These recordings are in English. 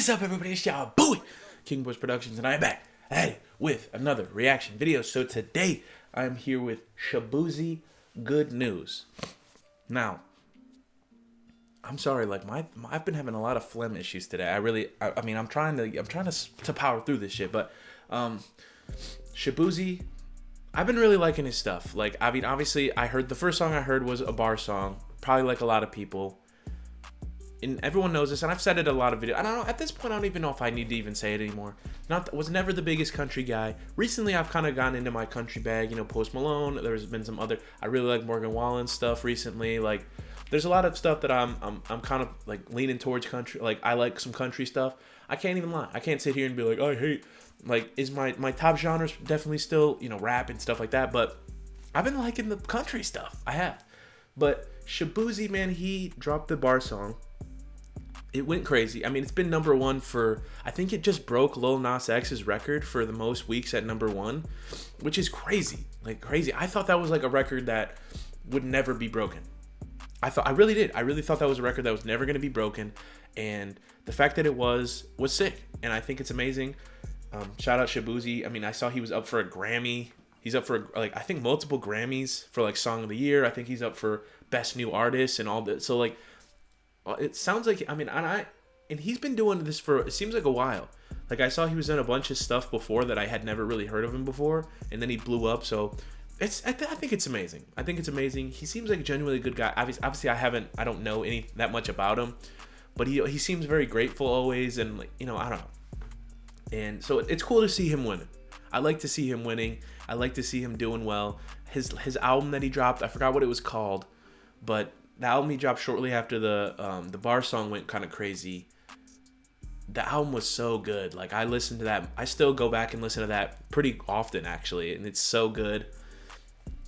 is up, everybody? It's Shaboozey, King Boys Productions, and I'm back, with another reaction video. So today, I'm here with Shaboozey, Good News. Now, I'm sorry, like I've been having a lot of phlegm issues today. I mean, I'm trying to power through this shit, but Shaboozey, I've been really liking his stuff. Like, I mean, obviously, the first song I heard was a bar song, probably like a lot of people. And everyone knows this, and I've said it in a lot of videos. I don't know, at this point, I don't even know if I need to even say it anymore. Was never the biggest country guy. Recently, I've kind of gotten into my country bag, you know, Post Malone. There's been some other, I really like Morgan Wallen's stuff recently. Like, there's a lot of stuff that I'm kind of like leaning towards country. Like, I like some country stuff. I can't even lie. I can't sit here and be like, I hate, like, is my top genres definitely still, you know, rap and stuff like that. But I've been liking the country stuff. I have. But Shaboozey, man, he dropped the bar song. It went crazy. I mean, it's been number one for, I think it just broke Lil Nas X's record for the most weeks at number one, which is crazy. Like, crazy. I thought that was like a record that would never be broken. I really did. I really thought that was a record that was never going to be broken. And the fact that it was sick. And I think it's amazing. Shout out Shaboozey. I mean, I saw he was up for a Grammy. He's up for, like, I think multiple Grammys for, like, Song of the Year. I think he's up for Best New Artist and all that. So, like, it sounds like, I mean, and he's been doing this for, it seems like a while. Like, I saw he was in a bunch of stuff before that I had never really heard of him before, and then he blew up. So I think it's amazing. I think it's amazing. He seems like a genuinely good guy. Obviously, I don't know that much about him, but he seems very grateful always, and, like, you know, I don't know. And so it's cool to see him winning. I like to see him winning. I like to see him doing well. His album that he dropped, I forgot what it was called, but the album he dropped shortly after the bar song went kind of crazy. The album was so good. Like, I listened to that. I still go back and listen to that pretty often, actually, and it's so good.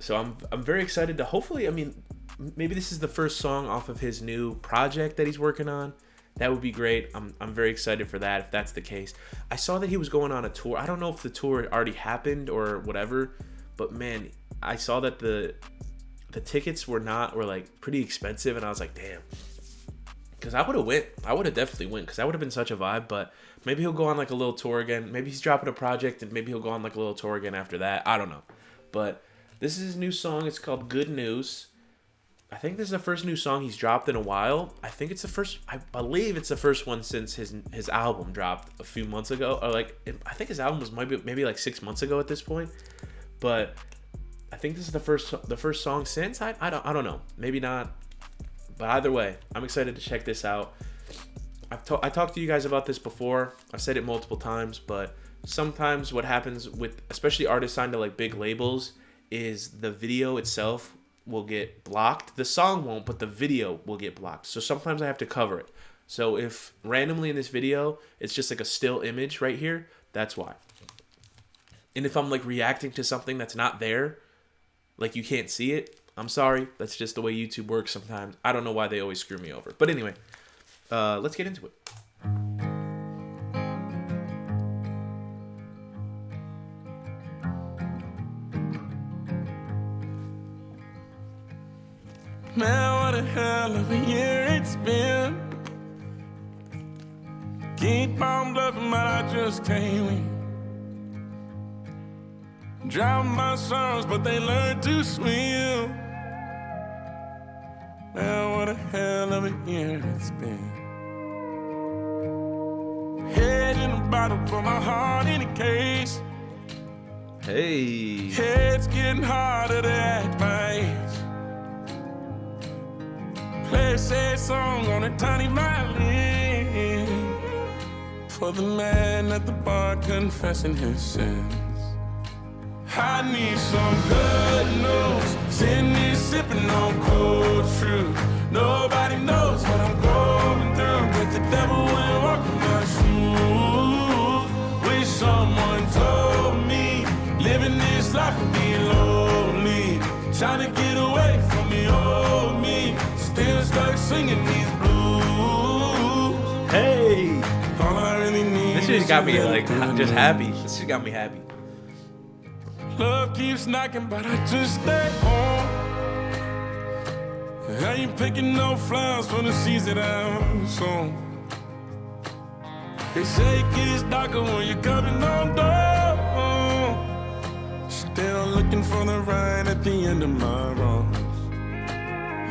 So I'm very excited to, hopefully, I mean, maybe this is the first song off of his new project that he's working on. That would be great. I'm very excited for that, if that's the case. I saw that he was going on a tour. I don't know if the tour already happened or whatever, but man, I saw that the tickets were like pretty expensive, and I was like, damn. Because I would have went. I would have definitely went, because that would have been such a vibe. But maybe he'll go on like a little tour again. Maybe he's dropping a project, and maybe he'll go on like a little tour again after that. I don't know. But this is his new song. It's called Good News. I think this is the first new song he's dropped in a while. I think it's the first, I believe it's the first one since his album dropped a few months ago. Or like, I think his album was maybe like 6 months ago at this point. But I think this is the first song since. I don't know. Maybe not. But either way, I'm excited to check this out. I talked to you guys about this before. I've said it multiple times, but sometimes what happens with, especially artists signed to like big labels, is the video itself will get blocked. The song won't, but the video will get blocked. So sometimes I have to cover it. So if randomly in this video, it's just like a still image right here, that's why. And if I'm like reacting to something that's not there, like you can't see it, I'm sorry. That's just the way YouTube works sometimes. I don't know why they always screw me over. But anyway, let's get into it. Man, what a hell of a year it's been. Keep on bluffing, but I just can't win. Drown my sorrows, but they learn to swim. Man, what a hell of a year it's been. Head in a bottle, put my heart in a case. Hey. It's getting harder to act my age. Play a sad song on a tiny violin for the man at the bar confessing his sins. I need some good news. Sitting here sipping on cold truth. Nobody knows what I'm going through, but the devil will walk in my shoes. Wish someone told me living this life would be lonely. Trying to get away from the old me. Still stuck singing these blues. Hey. All I really need. This just got me like just happy. This just got me happy. Love keeps knocking, but I just stay home. I ain't picking no flowers for the seeds that I've sown. They say it gets darker when you're coming on door. Still looking for the right at the end of my wrongs.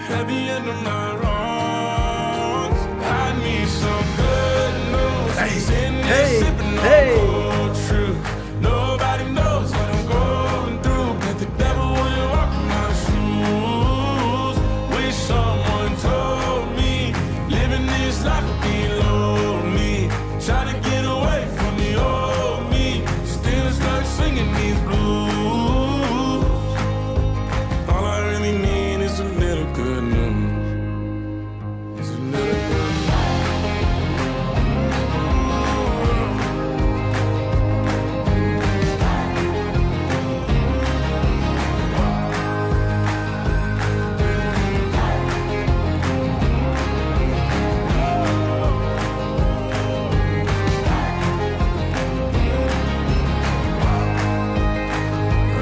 At the end of my wrongs, I need some good news. Sitting there sipping on cold truth. Nobody knows what I'm going through, but the devil wouldn't walk in my shoes. Wish someone told me living this life would be lonely. Trying to get away from the old me, still stuck singing these blues. All I really need is a little good news. It's a little good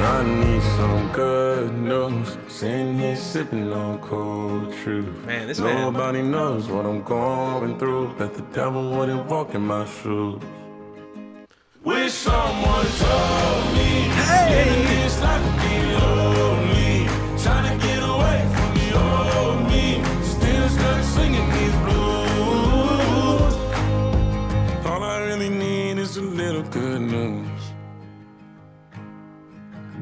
I need some good news. Sitting here sipping on cold truth. Man, this Nobody knows what I'm going through, but the devil wouldn't walk in my shoes. Wish someone told me living this life would be lonely. Trying to get away from the old me, still stuck singing these blues. All I really need is a little good news.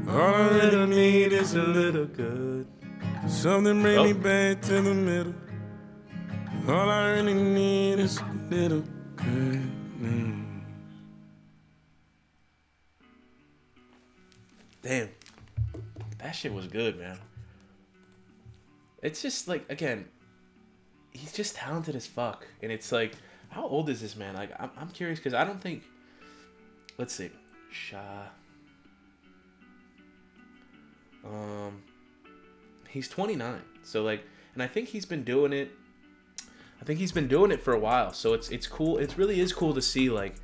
All I really need is a little good. Something bring me back to the middle. All I really need is a little good. Damn. That shit was good, man. It's just like, again, he's just talented as fuck. And it's like, how old is this man? Like, I'm curious because I don't think. Let's see. He's 29. So like, and I think he's been doing it. I think he's been doing it for a while. So it's cool. It really is cool to see, like,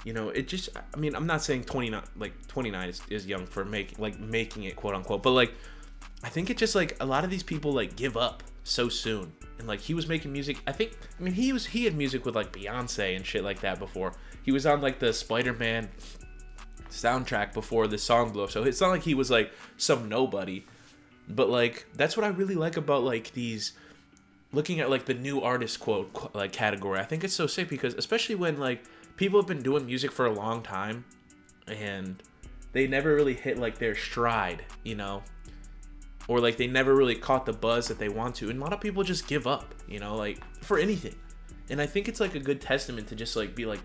you know, it just, I mean, I'm not saying 29, like 29 is young for making it, quote unquote, but like, I think it just like a lot of these people like give up so soon. And like, he was making music. I mean, he had music with like Beyonce and shit like that before. He was on like the Spider-Man soundtrack before the song blew up. So it's not like he was like some nobody, but like, that's what I really like about like these, looking at like the new artist quote like category. I think it's so sick because especially when like people have been doing music for a long time and they never really hit like their stride, you know, or like they never really caught the buzz that they want to. And a lot of people just give up, you know, like for anything. And I think it's like a good testament to just like be like,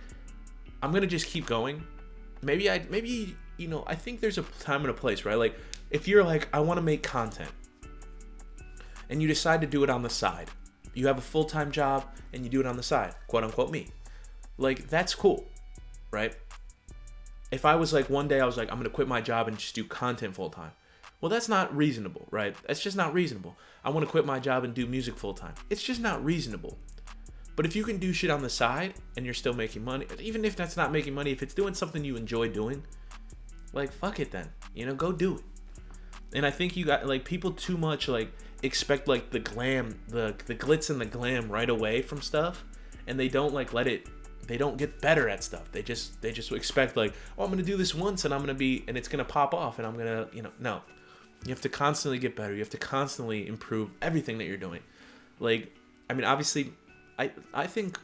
I'm going to just keep going. Maybe, you know, I think there's a time and a place, right? Like if you're like, I want to make content and you decide to do it on the side, you have a full-time job and you do it on the side, quote unquote me. Like, that's cool, right? If I was like, one day I was like, I'm going to quit my job and just do content full-time. Well, that's not reasonable, right? That's just not reasonable. I want to quit my job and do music full-time. It's just not reasonable. But if you can do shit on the side and you're still making money, even if that's not making money, if it's doing something you enjoy doing, like, fuck it then. You know, go do it. And I think you got, like, people too much, like, expect, like, the glam, the glitz and the glam right away from stuff. And they don't, like, they don't get better at stuff. They just expect like, oh, I'm going to do this once and and it's going to pop off and I'm going to, you know, no. You have to constantly get better. You have to constantly improve everything that you're doing. Like, I mean, obviously, I think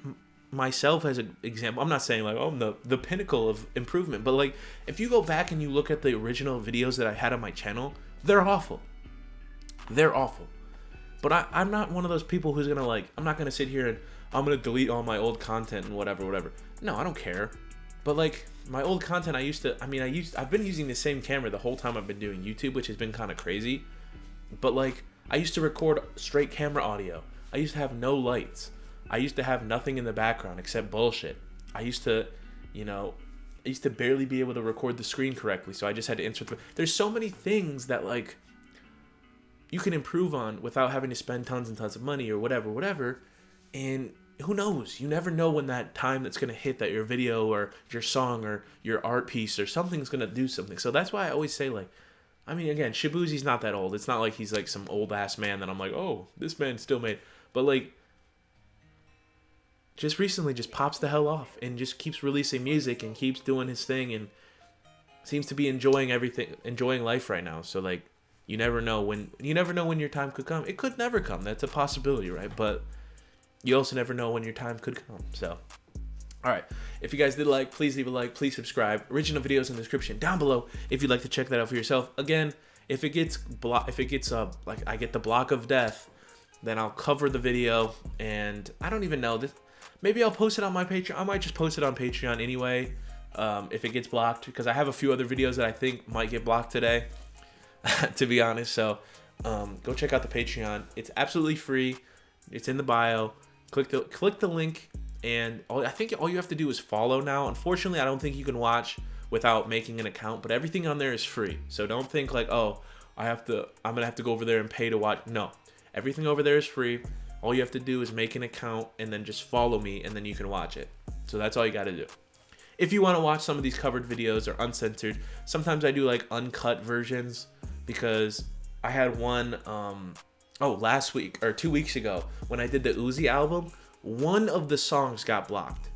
myself as an example, I'm not saying like, oh, I'm the pinnacle of improvement, but like, if you go back and you look at the original videos that I had on my channel, they're awful. They're awful. But I'm not one of those people who's going to like, I'm not going to sit here and I'm going to delete all my old content and whatever. No, I don't care. But like my old content, I've been using the same camera the whole time I've been doing YouTube, which has been kind of crazy. But like, I used to record straight camera audio. I used to have no lights. I used to have nothing in the background except bullshit. I used to barely be able to record the screen correctly. So I just had to insert. There's so many things that like you can improve on without having to spend tons and tons of money or whatever. And who knows? You never know when that time that's going to hit that your video or your song or your art piece or something's going to do something. So that's why I always say, like, I mean, again, Shaboozey's not that old. It's not like he's like some old ass man that I'm like, oh, this man still made. But like, just recently just pops the hell off and just keeps releasing music and keeps doing his thing and seems to be enjoying life right now. So like, you never know when your time could come. It could never come. That's a possibility, right? But you also never know when your time could come. So, all right. If you guys did like, please leave a like. Please subscribe. Original videos in the description down below if you'd like to check that out for yourself. Again, if it gets like I get the block of death, then I'll cover the video, and I don't even know this. Maybe I'll post it on my Patreon. I might just post it on Patreon anyway, if it gets blocked, because I have a few other videos that I think might get blocked today, to be honest. So go check out the Patreon. It's absolutely free. It's in the bio. Click the link, and I think all you have to do is follow now. Unfortunately, I don't think you can watch without making an account, but everything on there is free. So don't think like, oh, I'm gonna have to go over there and pay to watch. No, everything over there is free. All you have to do is make an account and then just follow me, and then you can watch it. So that's all you got to do. If you want to watch some of these covered videos or uncensored, sometimes I do like uncut versions, because I had one last week or 2 weeks ago when I did the Uzi album, one of the songs got blocked.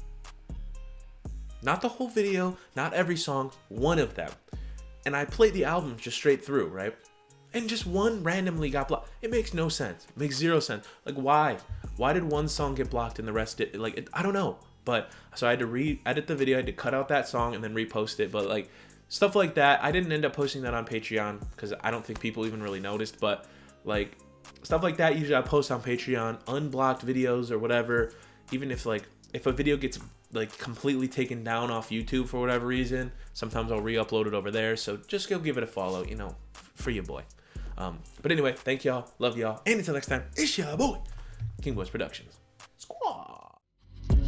Not the whole video, not every song, one of them. And I played the album just straight through, right? And just one randomly got blocked. It makes no sense. It makes zero sense. Like, why? Why did one song get blocked and the rest did? Like, I don't know. But so I had to re-edit the video. I had to cut out that song and then repost it. But like stuff like that, I didn't end up posting that on Patreon because I don't think people even really noticed. But like stuff like that, usually I post on Patreon, unblocked videos or whatever. Even if a video gets like completely taken down off YouTube for whatever reason, sometimes I'll re-upload it over there. So just go give it a follow, for your boy. But anyway, thank y'all, love y'all, and until next time, it's your boy, King Boys Productions. Squaw.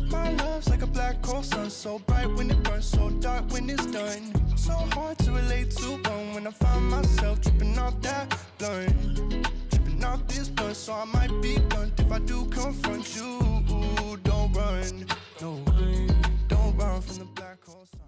My love's like a black hole sun, so bright when it burns, so dark when it's done. So hard to relate to one when I find myself tripping off that blunt, tripping off this blunt. So I might be blunt if I do confront you. Don't run, no, don't run from the black hole sun.